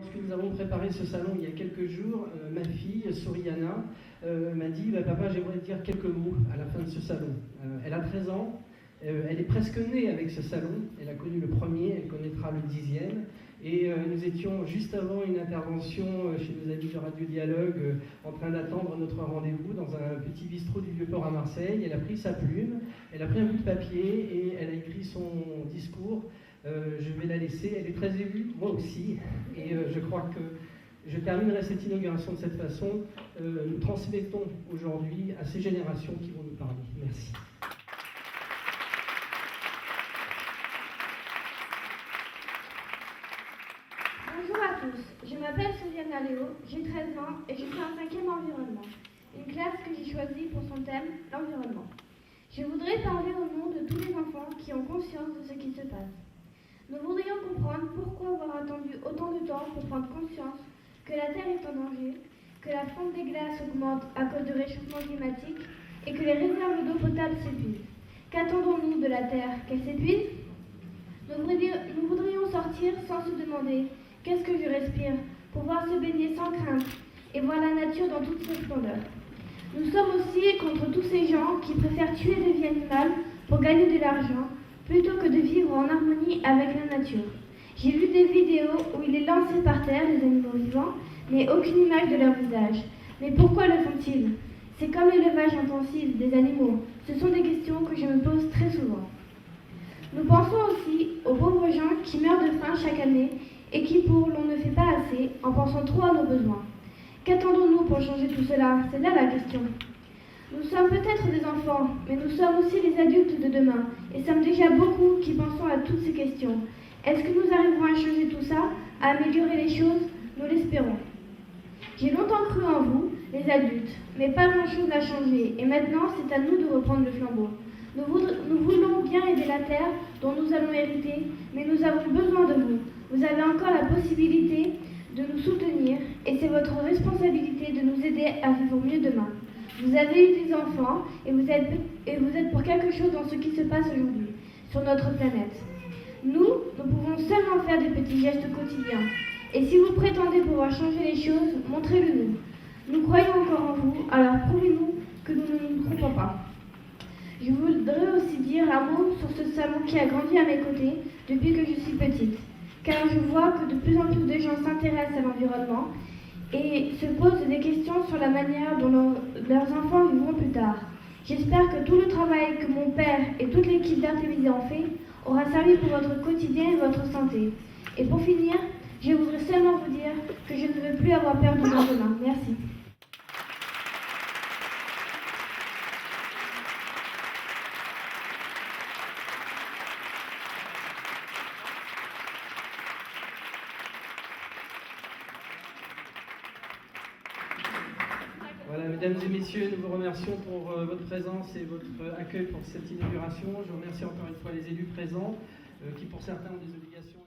Lorsque nous avons préparé ce salon il y a quelques jours, ma fille, Soriana, m'a dit Papa, j'aimerais te dire quelques mots à la fin de ce salon. Elle a 13 ans, elle est presque née avec ce salon, elle a connu le premier, elle connaîtra le 10e. Et nous étions juste avant une intervention chez nos amis de Radio Dialogue en train d'attendre notre rendez-vous dans un petit bistrot du Vieux-Port à Marseille. Elle a pris sa plume, elle a pris un bout de papier et elle a écrit son discours. Je vais la laisser, elle est très émue, moi aussi, et je crois que je terminerai cette inauguration de cette façon. Nous transmettons aujourd'hui à ces générations qui vont nous parler. Merci. Bonjour à tous, je m'appelle Soriana Léo, j'ai 13 ans et je suis en 5e environnement, une classe que j'ai choisie pour son thème, l'environnement. Je voudrais parler au nom de tous les enfants qui ont conscience de ce qui se passe. Nous voudrions comprendre pourquoi avoir attendu autant de temps pour prendre conscience que la Terre est en danger, que la fonte des glaces augmente à cause du réchauffement climatique et que les réserves d'eau potable s'épuisent. Qu'attendons-nous de la Terre? Qu'elle s'épuise? Nous voudrions sortir sans se demander « Qu'est-ce que je respire ?» pouvoir se baigner sans crainte et voir la nature dans toute sa splendeur. Nous sommes aussi contre tous ces gens qui préfèrent tuer des vies animales pour gagner de l'argent plutôt que de vivre en harmonie avec la nature. J'ai vu des vidéos où il est lancé par terre, les animaux vivants, mais aucune image de leur visage. Mais pourquoi le font-ils? C'est comme l'élevage intensif des animaux. Ce sont des questions que je me pose très souvent. Nous pensons aussi aux pauvres gens qui meurent de faim chaque année et qui, pour l'on ne fait pas assez, en pensant trop à nos besoins. Qu'attendons-nous pour changer tout cela? C'est là la question. Nous sommes peut-être des enfants, mais nous sommes aussi les adultes de demain, et sommes déjà beaucoup qui pensons à toutes ces questions. Est-ce que nous arriverons à changer tout ça, à améliorer les choses? Nous l'espérons. J'ai longtemps cru en vous, les adultes, mais pas grand-chose à changer, et maintenant c'est à nous de reprendre le flambeau. Nous voulons bien aider la Terre dont nous allons hériter, mais nous avons besoin de vous. Vous avez encore la possibilité de nous soutenir, et c'est votre responsabilité de nous aider à vivre mieux demain. Vous avez eu des enfants et vous êtes pour quelque chose dans ce qui se passe aujourd'hui, sur notre planète. Nous pouvons seulement faire des petits gestes quotidiens. Et si vous prétendez pouvoir changer les choses, montrez-le nous. Nous croyons encore en vous, alors prouvez-nous que nous ne nous trompons pas. Je voudrais aussi dire un mot sur ce salon qui a grandi à mes côtés depuis que je suis petite, car je vois que de plus en plus de gens s'intéressent à l'environnement et se posent des questions sur la manière dont leurs enfants vivront plus tard. J'espère que tout le travail que mon père et toute l'équipe d'Artémisia ont fait aura servi pour votre quotidien et votre santé. Et pour finir, je voudrais seulement vous dire que je ne veux plus avoir peur de mon demain. Merci. Voilà, mesdames et messieurs, nous vous remercions pour votre présence et votre accueil pour cette inauguration. Je remercie encore une fois les élus présents, qui pour certains ont des obligations.